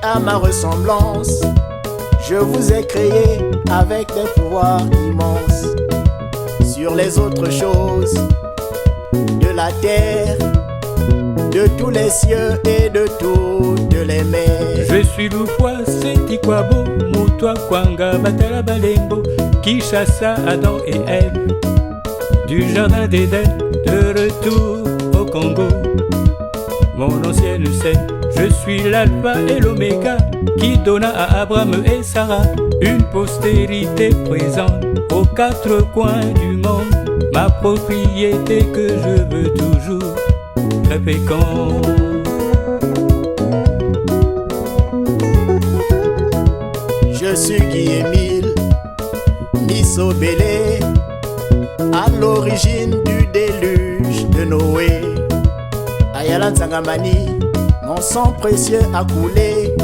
à ma ressemblance. Je vous ai créé avec des pouvoirs immenses sur les autres choses de la terre, de tous les cieux et de toutes les mers. Je suis Lupwa Setikwabo, Mutwa Kwanga Batala Balembo, qui chassa Adam et Ève du jardin d'Éden, de retour au Congo. Mon ancienne scène, je suis l'alpha et l'oméga, qui donna à Abraham et Sarah une postérité présente aux quatre coins du monde, ma propriété que je veux toujours très fécond. Je suis Guy-Émile Misobélé, à l'origine du déluge de Noé. Ayala Nsangamani, mon sang précieux a coulé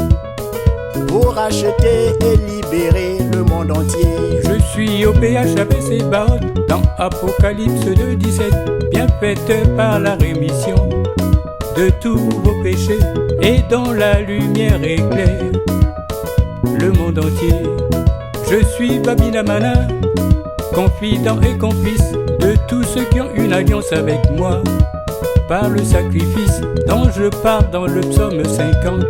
pour acheter et libérer le monde entier. Je suis au PHAPC Barotte dans Apocalypse 2:17, bien faite par la rémission de tous vos péchés et dont la lumière éclaire le monde entier. Je suis Babilamana, confident et complice de tous ceux qui ont une alliance avec moi par le sacrifice dont je parle dans le psaume 50,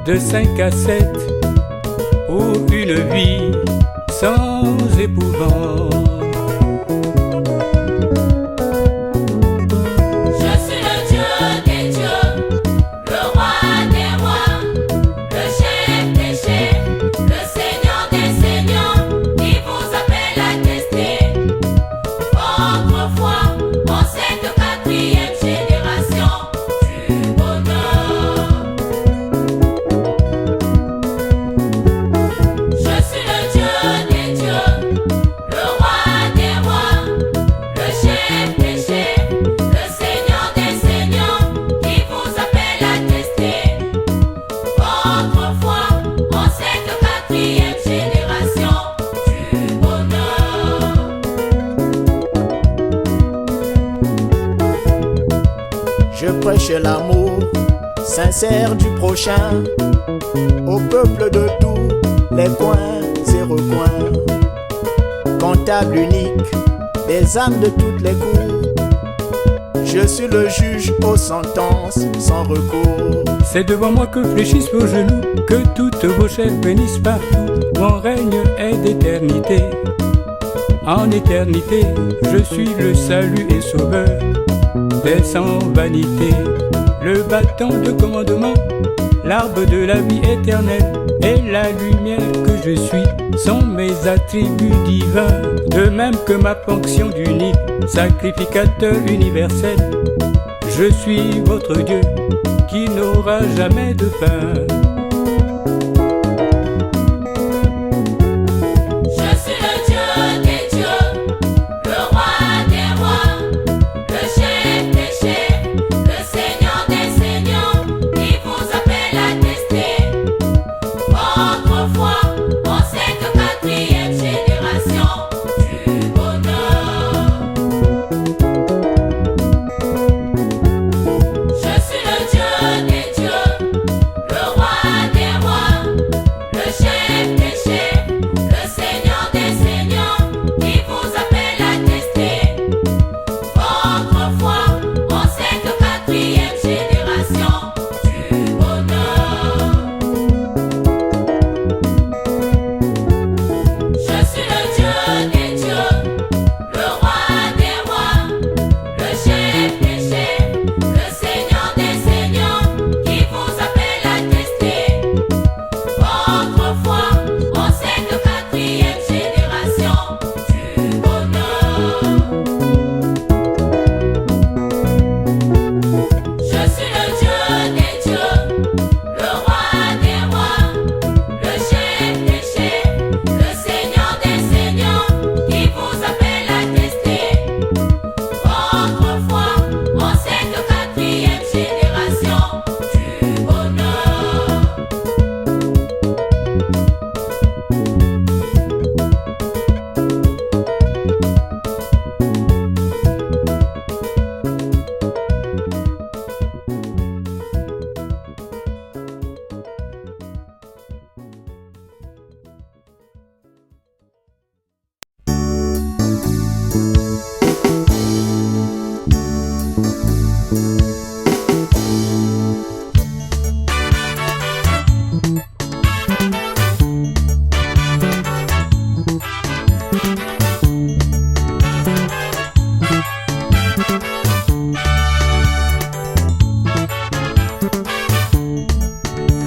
de 5 à 7, pour une vie sans épouvante. Je prêche l'amour sincère du prochain au peuple de tous les coins et recoins. Comptable unique des âmes de toutes les cours, je suis le juge aux sentences sans recours. C'est devant moi que fléchissent vos genoux, que toutes vos chairs bénissent partout. Mon règne est d'éternité. En éternité, je suis le salut et sauveur des sans vanité, le bâton de commandement, l'arbre de la vie éternelle et la lumière que je suis sont mes attributs divins. De même que ma fonction d'unique sacrificateur universel, je suis votre Dieu qui n'aura jamais de fin.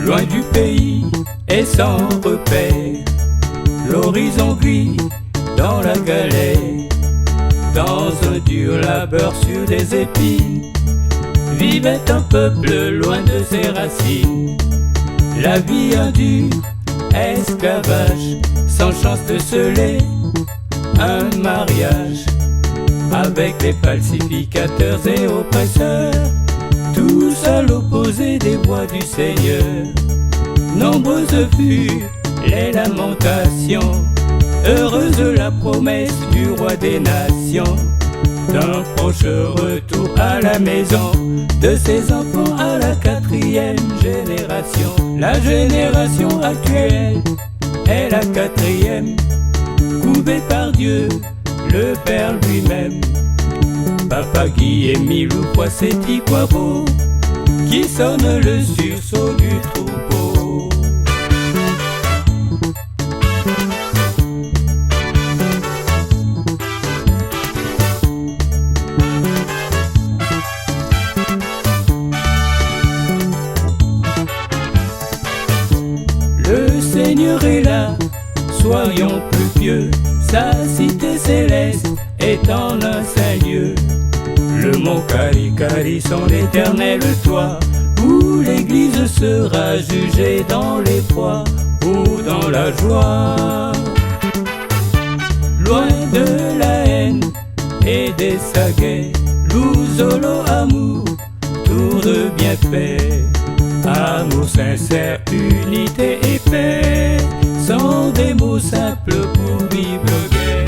loin du pays et sans repère, l'horizon gris dans la galère, dans un dur labeur sur des épines, vivait un peuple loin de ses racines. La vie endure, esclavage, sans chance de sceller un mariage avec les falsificateurs et oppresseurs, tous à l'opposé des voies du Seigneur. Nombreuses furent les lamentations, heureuse la promesse du roi des nations, d'un proche retour à la maison de ses enfants à la 4e génération. La génération actuelle est la 4e, coupée par Dieu, le Père lui-même. Papa Guy et Milou Poissetti Kwabo, qui sonne le sursaut du troupeau. Le Seigneur est là, soyons plus pieux, sa cité céleste est en un saint lieu. Le mont Karikari, son éternel toit, où l'église sera jugée dans l'effroi ou dans la joie. Loin de la haine et des saguets, Louzolo amour, tour de bienfait. Amour sincère, unité et paix, sont des mots simples pour vivre gai.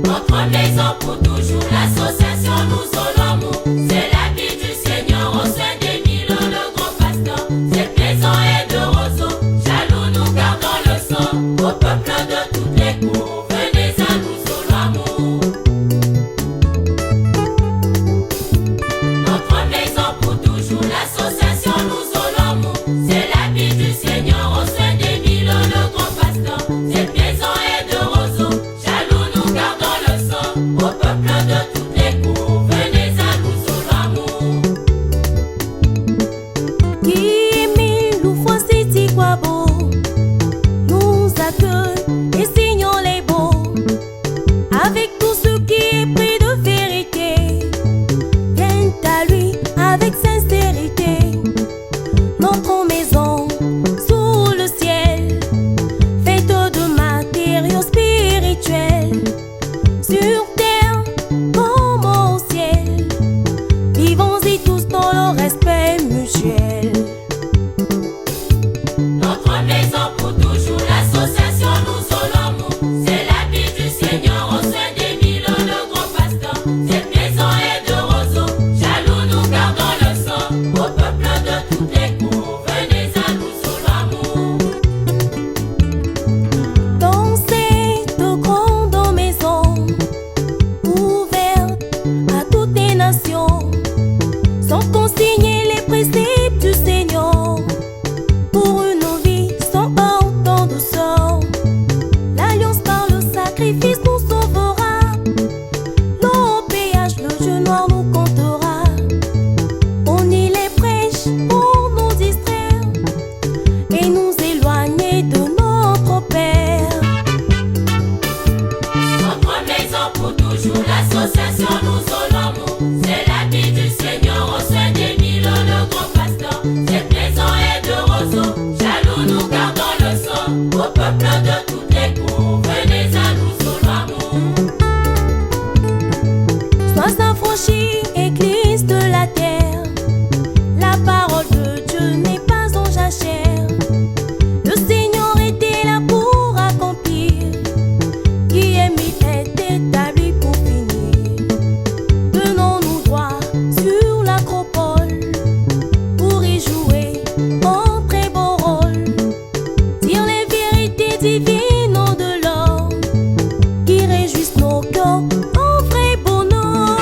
Notre maison pour toujours, l'association nous Olomo. C'est la vie du Seigneur au sein des mille, le grand pasteur. Cette maison est de roseaux, jaloux nous gardons le sang. Au peuple de toutes les cours, venez à nous Olomo. Notre maison pour toujours, l'association nous Olomo. C'est la vie du Seigneur au sein des mille, le grand pasteur. Cette maison est de roseaux, jaloux nous gardons le sang. Au peuple de toutes les cours, venez à nous Olomo. Guy, Milou, Poissetti Kwabo nous accueille et signons les bons avec tout ce qui est pris de vérité. Viens à lui avec sincérité. Notre maison sous le ciel, faite de matériaux spirituels, sur terre comme au ciel, vivons-y tous dans le respect mutuel. Notre maison pour toujours, l'association nous Olomo. C'est la vie du Seigneur au sein des mille, le grand pasteur. Cette maison est de roseaux, jaloux nous gardons le sang. Au peuple de toutes les cours, venez à nous Olomo. Dans cette grande maison, ouverte à toutes les nations, sont consignés les préceptes du Seigneur. Pour une vie sans honte en douceur, l'alliance par le sacrifice nous sauvera. Nos péages, le jeu noir nous comptera. On y les prêche pour nous distraire et nous éloigner de notre Père. Notre maison pour toujours, l'association nous Olomo. C'est la vie du Seigneur au sein des mille, le grand pasteur. Cette maison est de roseaux, jaloux nous gardons le sang. Au peuple de toutes les cours, venez à nous Olomo. Sois affranchi, Église de la terre. La parole de Dieu n'est pas en jachère. Le Seigneur était là pour accomplir. Qui est mis est établi pour finir. Tenons-nous droit sur l'acropole pour y jouer un très beau rôle. Dire les vérités divines de l'or qui réjouissent nos cœurs en vrai bonheur.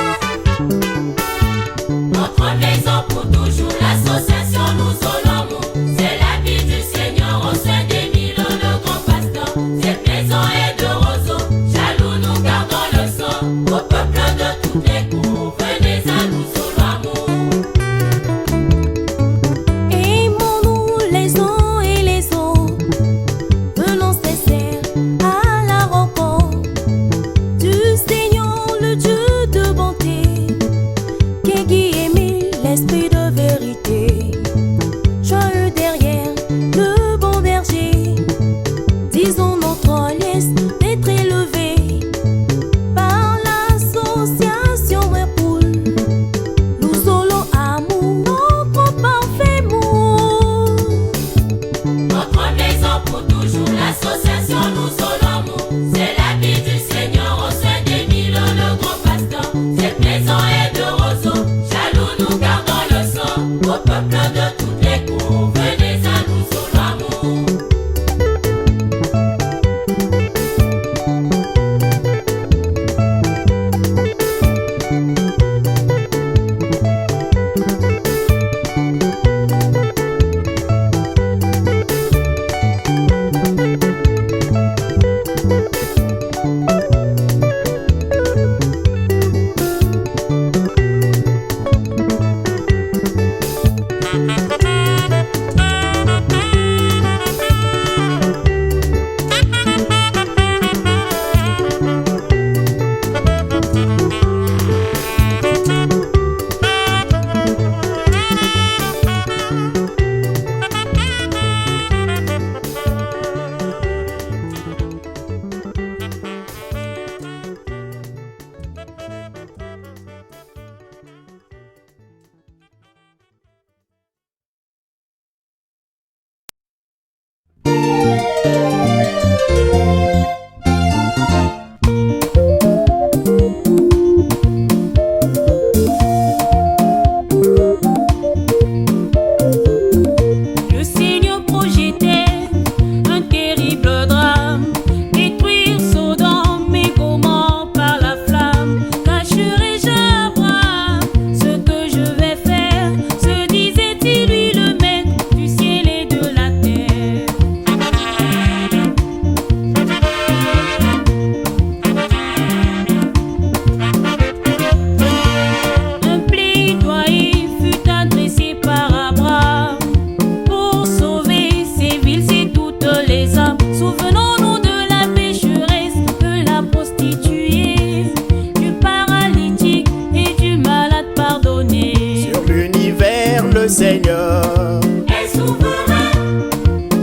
Seigneur est souverain.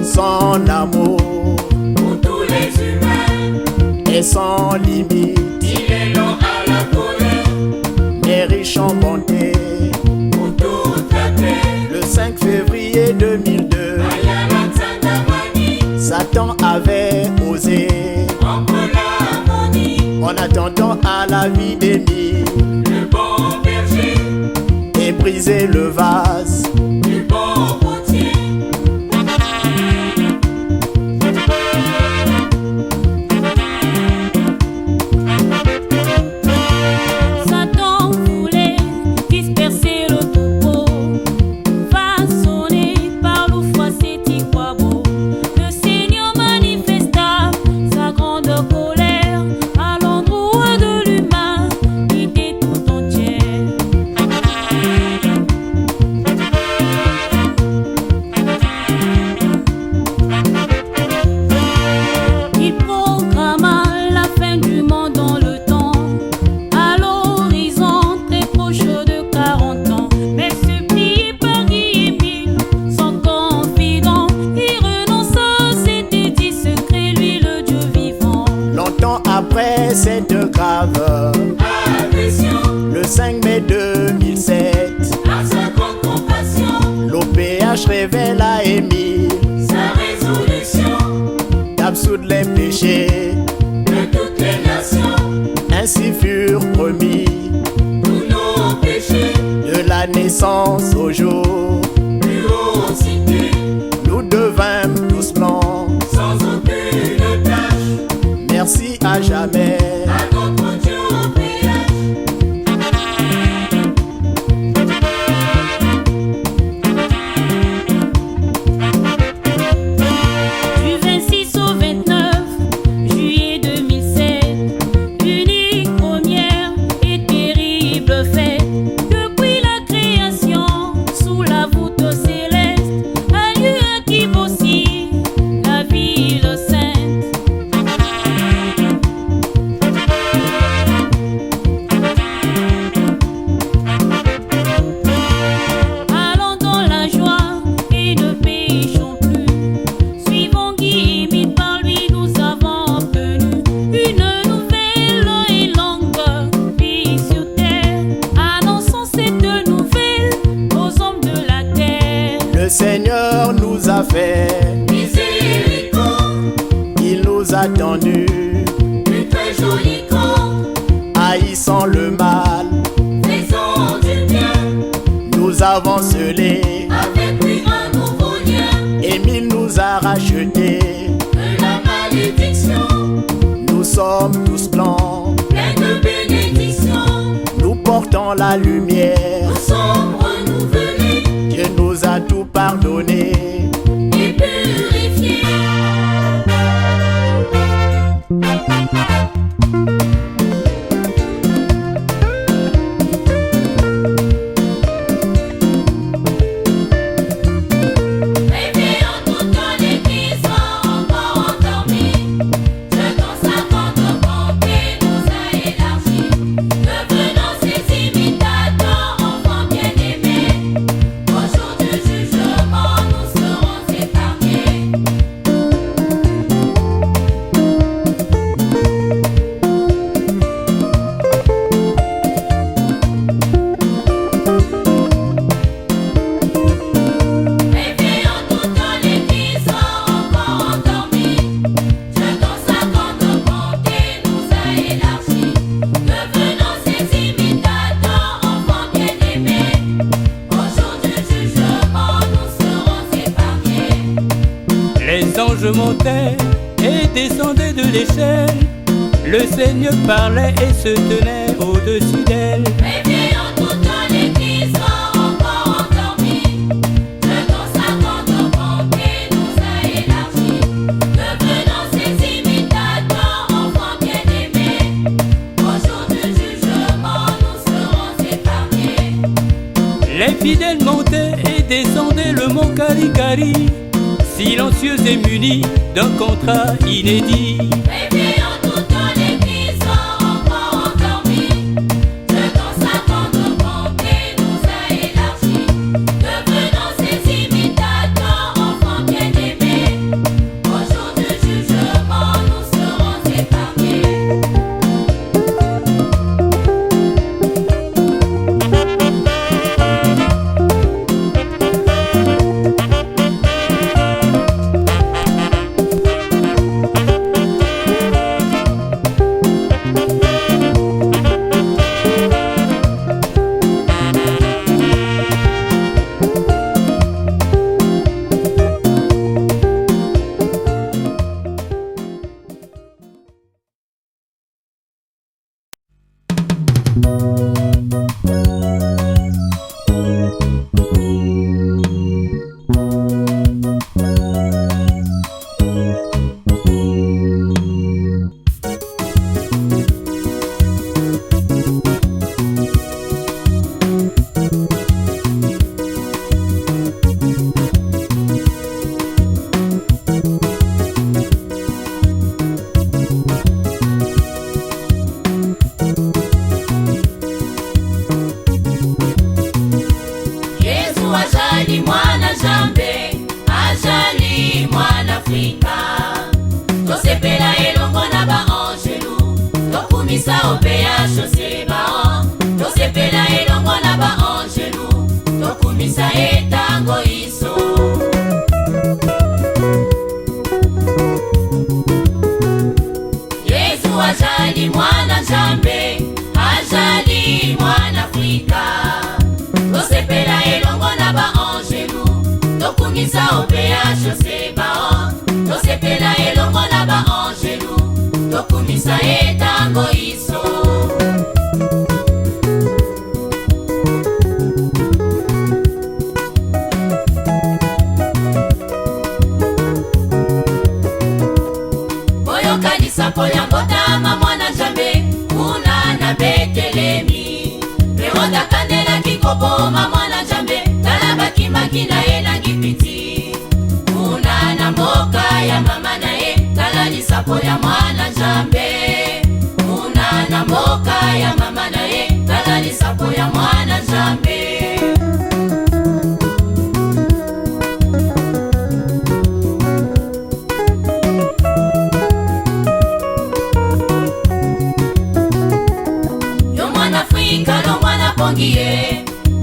Son amour Pour tous les humains, est sans limite. il est lent à la colère. Mais riche en bonté. Pour toute la terre, Le 5 février 2002, Ayala Tsangamani, Satan avait osé, entre l'harmonie, en attendant à la vie d'Émile, le bon berger, et briser le vase. du bon potier. Satan voulait disperser le troupeau, façonné par l'oufroissé Tikwabo. Le Seigneur manifesta sa grande colère à l'endroit de l'humanité tout entière. Il programma la fin du monde dans le temps, à l'horizon très proche de 40 ans. Mais supplié par Guy-Émile, son confident, il renonça, s'était dit secret, lui le Dieu vivant. Longtemps après cette grave, Agression, le 5 mai 2007, à sa grande compassion, l'OPH révèle à Émile sa résolution d'absoudre les péchés. de toutes les nations, Ainsi furent promis tous nos péchés, de la naissance au jour. plus haut cité, Nous devînmes tous blancs. sans aucune tâche, Merci à jamais. à notre Dieu au péage. Du 26 au 29 juillet 2007, unique première et terrible fête. Depuis la création, sous la voûte céleste, a lieu un Kibossi, la ville sainte. Allons dans la joie et ne péchons plus. Suivons Guy-Émile, par lui nous avons obtenu une nouvelle et longue vie sur terre. Annonçons cette nouvelle aux hommes de la terre. Le Seigneur nous a fait, Miséricorde, il nous a tendus, une très jolie corde, haïssant le mal. faisons du bien, Nous avons scellé, avec lui un nouveau lien, Émile nous a rachetés. de la malédiction, Nous sommes tous blancs, plein de bénédictions, nous portons la lumière. nous sommes renouvelés Dieu nous a tout pardonné. et purifiés. Réveillons toute l'église encore endormie. Jetons sa grande bonté nous a élargis. Devenons ses imitateurs, enfants bien-aimés. Au jour du jugement, nous serons épargnés. Réveillons toute l'église encore endormie. Jetons sa grande bonté nous a élargis. Devenons ses imitateurs, enfants bien-aimés. Au jour du jugement, nous serons épargnés. Les anges montaient et descendaient de l'échelle. Le Seigneur parlait et se tenait au-dessus d'elle. Réveillons toute l'église encore endormie. Jetons sa grande bonté nous a élargis. Devenons ses imitateurs, enfants bien-aimés. Au jour du jugement, nous serons épargnés. Les fidèles montaient et descendaient le mont Karikari, silencieux et munis d'un contrat inédit. Réveillons toute l'église encore endormie. Jetons sa grande bonté nous a élargis. Devenons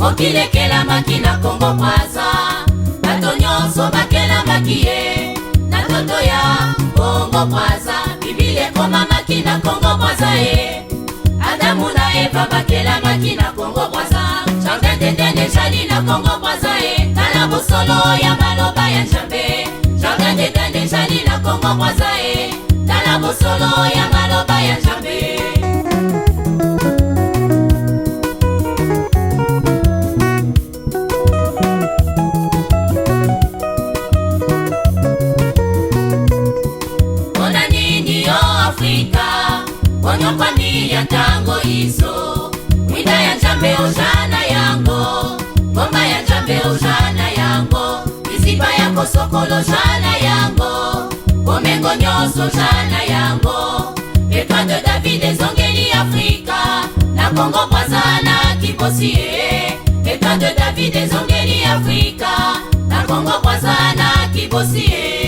okilekela makina Kongo Brazza bato nyonso bakela makie na toto ya Kongo Brazza Biblia ekoma makina Kongo Brazza Adamu na Eva bakela makina Kongo Brazza Jardin d'Eden ezali na Kongo Brazza tala bosolo ya maloba ya Nzambe Jardin d'Eden ezali na Kongo Brazza tala bosolo ya maloba ya Nzambe Onyopami ya tango iso Mwida ya Nzambe ojana yango Ngoma ya Nzambe ojana yango Iziba ya kosokolo jana yango Omengo nyonso jana yango Étoile de David ezongeli Afrika Na Kongo Brazza na Kibosi Étoile de David ezongeli Afrika Na Kongo Brazza na Kibosi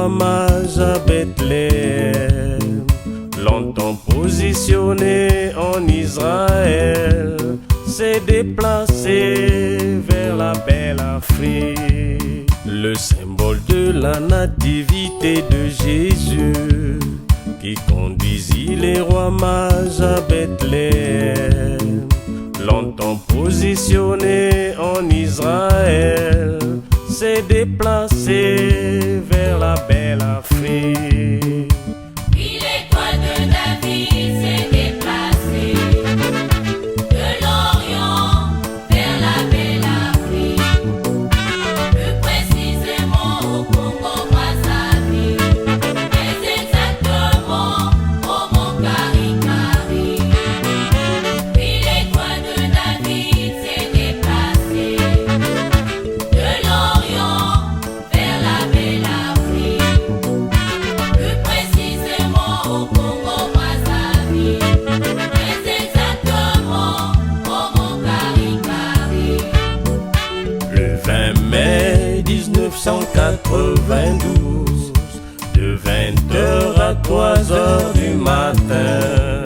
roi mage à Bethléem, longtemps positionné en Israël, s'est déplacé vers la belle Afrique. Le symbole de la nativité de Jésus qui conduisit les rois mages à Bethléem, longtemps positionné en Israël, s'est déplacé vers la belle Afrique. Puis l'étoile de David s'est déplacée de l'Orient vers la belle Afrique, plus précisément au Congo-Brazzaville, mais exactement au mont Kari-Kari. Puis l'étoile de David s'est déplacée de l'Orient vers la belle Afrique, plus précisément au Congo-Brazzaville, mais exactement au mont Kari-Kari. Le 20 mai 1992, de 20h à 3h du matin,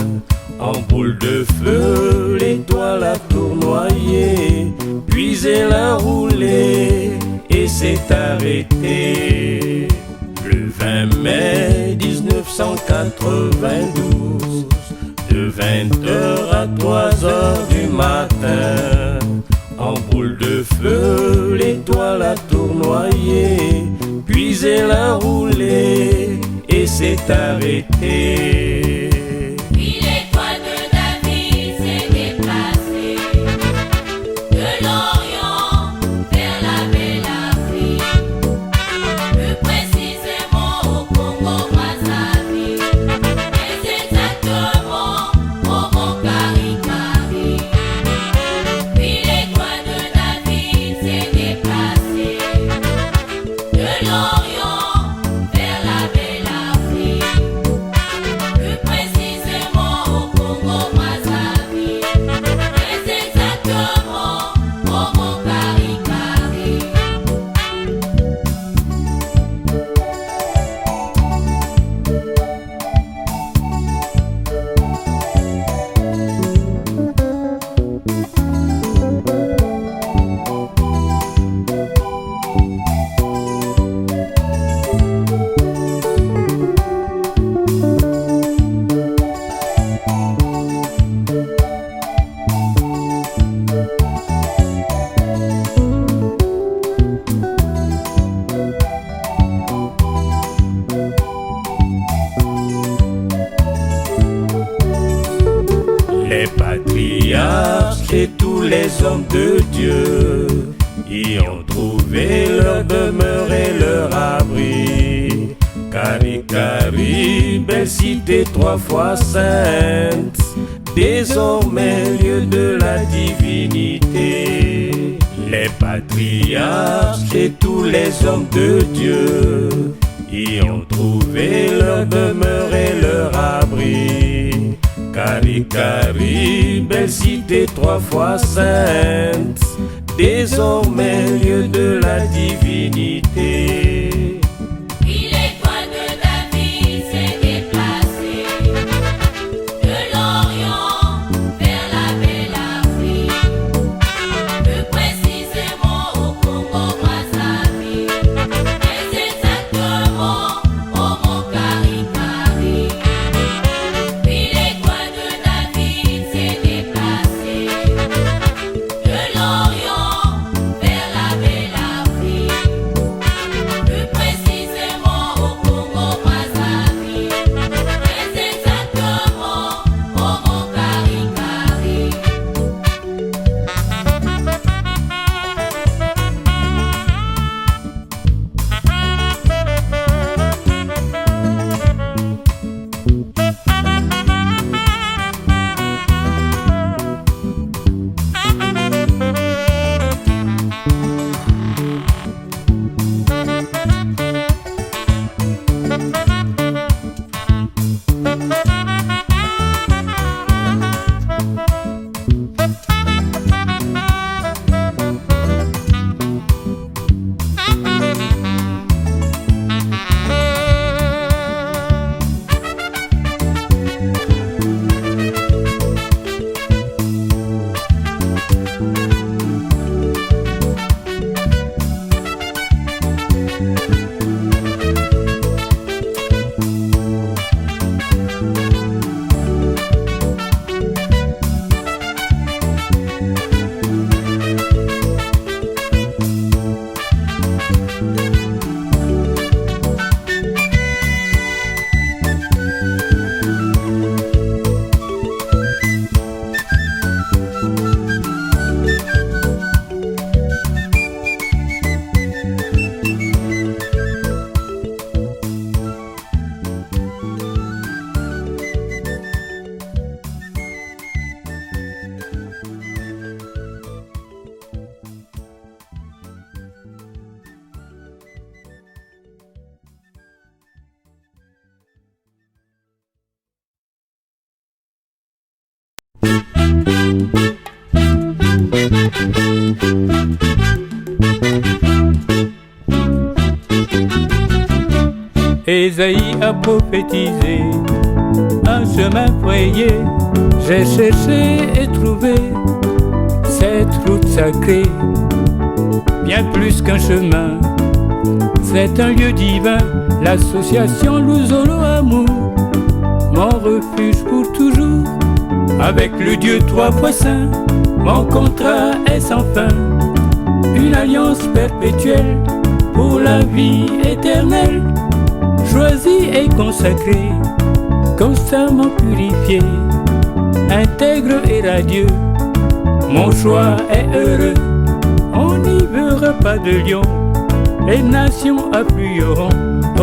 en boule de feu, l'étoile a tournoyé, puis elle a roulé et s'est arrêtée. Le 20 mai 1992, de 20h à 3h du matin, en boule de feu, l'étoile a tournoyé, puis elle a roulé et s'est arrêtée. Puis l'étoile de David s'est déplacée de l'Orient vers la belle Afrique, plus précisément au Congo-Brazzaville, mais exactement au mont Kari-Kari. Puis l'étoile de David s'est déplacée de l'Orient vers la belle Afrique, plus précisément au Congo-Brazzaville, mais exactement au mont Kari-Kari. Les patriarches et tous les hommes de Dieu y ont trouvé leur demeure et leur abri. Kari-Kari, belle cité 3 fois sainte, désormais lieu de la divinité. Les patriarches et tous les hommes de Dieu y ont trouvé leur demeure et leur abri. Kari-Kari, belle cité 3 fois sainte, désormais lieu de la divinité. Puis l'étoile de David s'est déplacée de l'Orient vers la belle Afrique, plus précisément au Congo-Brazzaville, mais exactement au mont Kari-Kari. Puis l'étoile de David s'est déplacée de l'Orient vers la belle Afrique, Ésaïe a prophétisé un chemin frayé. J'ai cherché et trouvé cette route sacrée, bien plus qu'un chemin. C'est un lieu divin, l'association Luzolo Amour, mon refuge pour toujours. Avec le Dieu trois fois saint, mon contrat est sans fin, une alliance perpétuelle pour la vie éternelle. Choisi et consacré, constamment purifié, intègre et radieux, mon choix est heureux. On n'y verra pas de lion, les nations afflueront,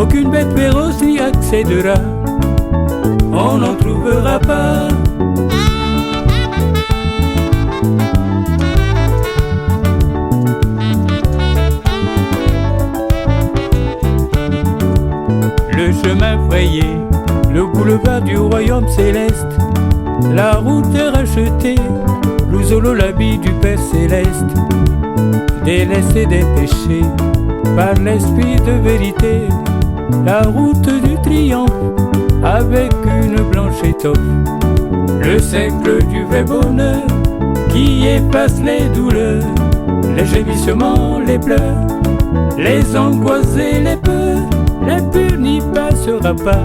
aucune bête féroce n'y accédera, on n'en trouvera pas. Le chemin frayé, le boulevard du royaume céleste, la route est rachetée, Luzolo l'habit du Père céleste, délaissé des péchés par l'esprit de vérité, la route du triomphe avec une blanche étoffe, le siècle du vrai bonheur qui efface les douleurs, les gémissements, les pleurs, les angoisses et les peurs. L'impur n'y passera pas,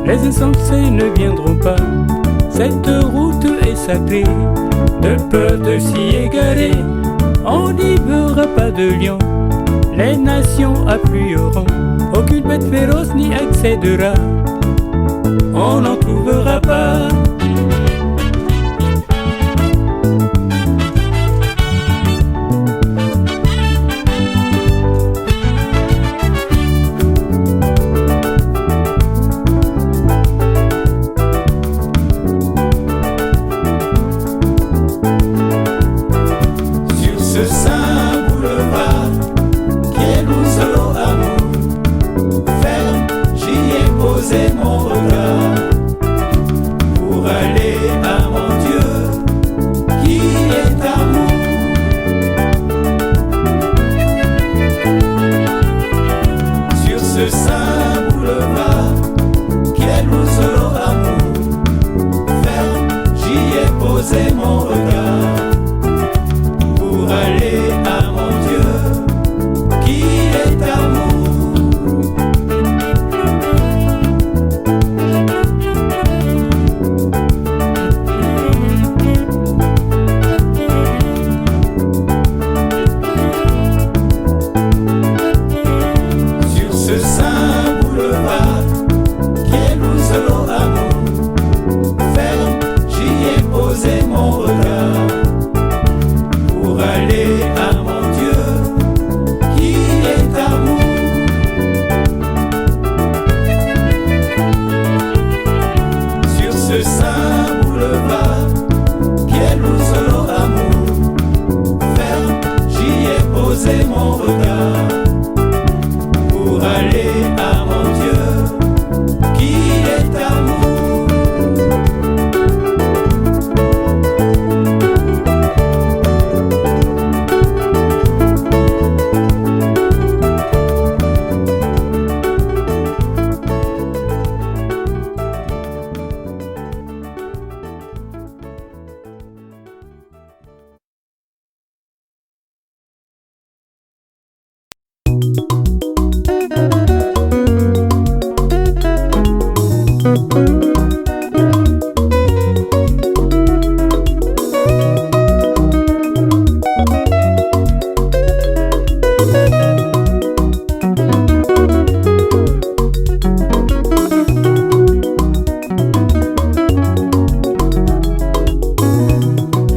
les insensés ne viendront pas. Cette route est sacrée, de peur de s'y égarer. On n'y verra pas de lion, les nations afflueront, aucune bête féroce n'y accédera, on n'en trouvera pas.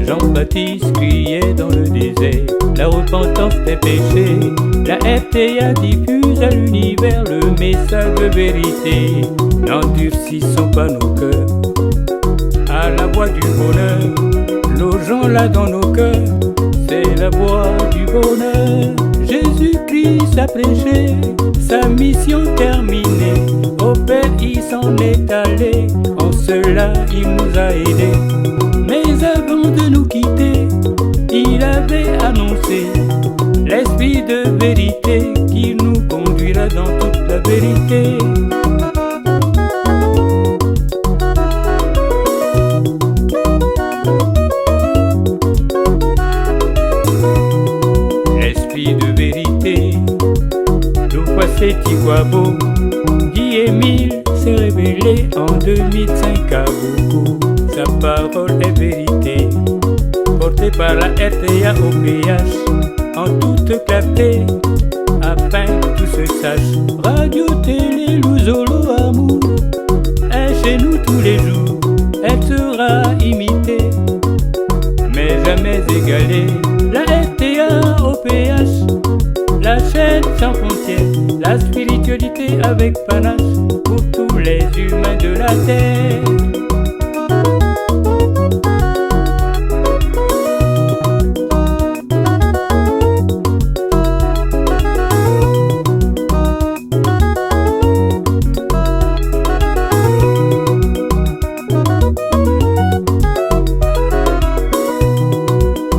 Jean-Baptiste criait dans le désert la repentance des péchés. La RTA diffuse à l'univers le message de vérité. N'endurcissons pas nos cœurs à la voix du bonheur. Logeons-la dans nos cœurs, c'est la voix du bonheur. Jésus-Christ a prêché, sa mission terminée. Au Père il s'en est allé, en cela il nous a aidés. Mais avant de nous quitter, il avait annoncé l'esprit de vérité qui nous conduira dans toute la vérité. Guy Émile s'est révélé en 2005 à beaucoup. Sa parole est vérité, portée par la RTA au PH, en toute clarté, afin que tout se sache. Radio Télé Luzolo Amour est chez nous tous les jours. Elle sera imitée, mais jamais égalée. La RTA au PH, la chaîne sans frontières, la spiritualité avec panache pour tous les humains de la terre.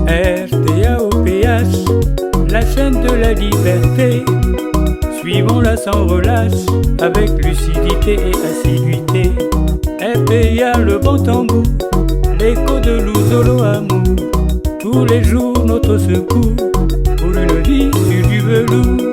RTA au PH, la chaîne de la liberté. Suivons-la sans relâche, avec lucidité et assiduité. RTA le bon tambour, l'écho de Luzolo Amour. Tous les jours notre secours, pour une vie sur du velours.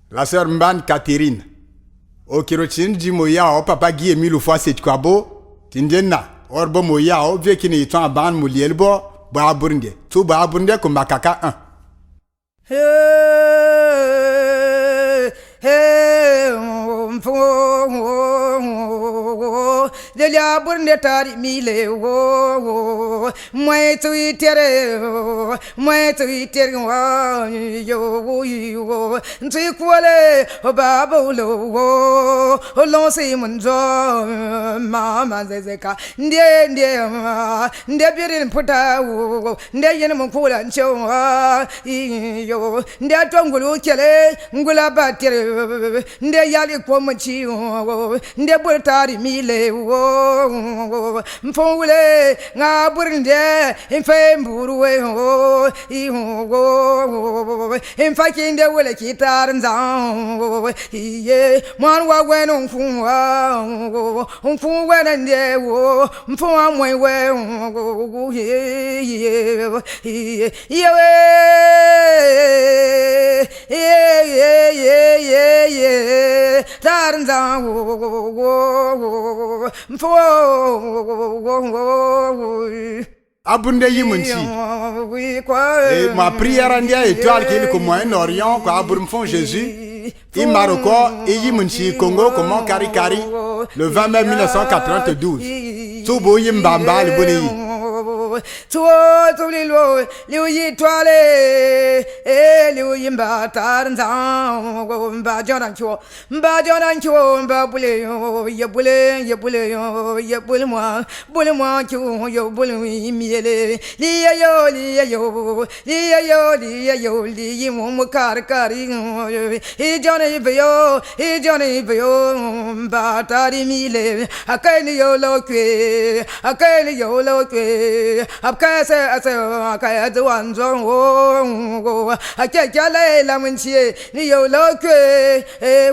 La sœur Mban Catherine. O kirochin di moya o papa Guy Émile fois c'est kwabo. Tindenna. Orbo moya o vie qui ne ton aban mulielbo ba burunde. Tu ba burunde ko makaka 1. Delia burunde tari mile wo moi tuitere wa yo yo nti kwale babolo wo lonse munzo mama zezeka ndie birin puta wo ndie yen mun kula ncho yo ndie tongulu kele ngula batere ndie yali ko mchi wo ndie burtari mile wo mfowule nga burinde infemburuwe ho iho infakinde wele kitar nzan iye man wa weno mfuwa nande wo mfuwa mwewe ye tarzan Abunde yimunchi. Ma prière en dia étoile qui est comme Moyen-Orient, quoi, Abrumfon Jésus. Il Marocco, et yimunchi Congo, comment Kari le 20 mai 1992. Toubo yimbamba le boni. Tuo tu lilo liu yi toile liu yi ba tar zang ba joran chuo ba bule ye bule moi chu yo bule miele li yo li yi mo kar i jone veo ba tari mile akani yo lo kwe apkase akaya zwan zwan wo akya la munchie ni yo lo kwe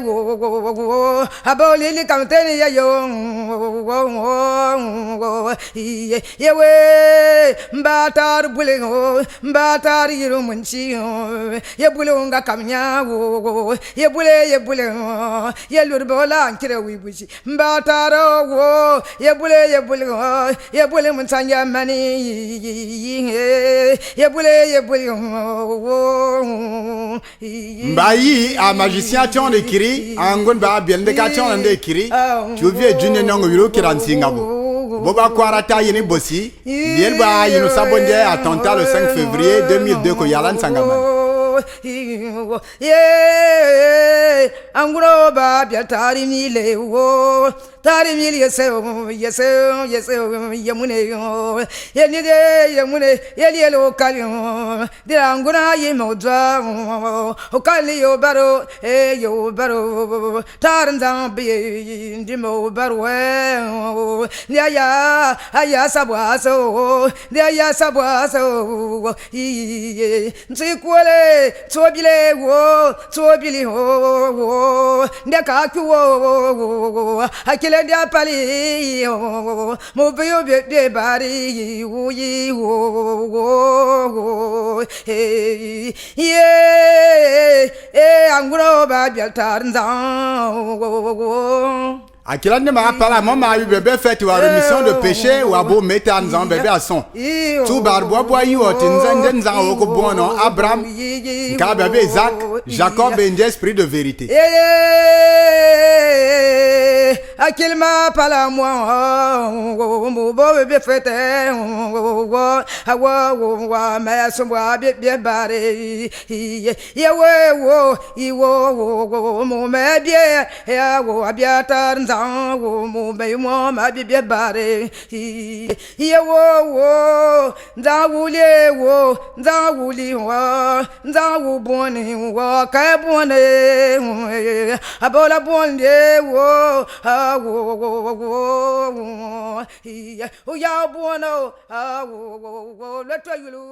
wo aboli li kamteni ya yo yewe mbatar bule mbatar yiru munchi ye bule nga kamnya wo ye bule ye lurbola ankire wibuji mbataro wo ye bule munsanya mani ye bule mbayi a magicien tion de kiri angon ba bien de ka tion de kiri tu vie june nongo wiro kiran singabo boba kwarata yini bosi bien ba yino sabonje attentat le 5 février 2002 ko yalan sangama anguro ba bia tari mile wo tari mile yese yemune yeli lo kali de angura yemodwa o kali yo baro taranza bi ndimo baro ya sabwaso ntsikwele tsobile wo ndeka wo akile dia pali mo beyo be bari wo anguro ba bialtarnza Akila ne m'a parlé, moi m'a eu bébé fait ou remission de péché ou abo mettre en zan bébé à son. Tout barbois bois you otinzen zan oko bon non Abraham, ka bébé Isaac, Jacob et esprit de vérité. Akil ma pala moi mo bébé fait wa ma so bois bien baré wo mo me bien wo abiatar wo mo be mo ma bien baré wo wuli wo boni wo ka boni abola bonde wo ya buono le toyulu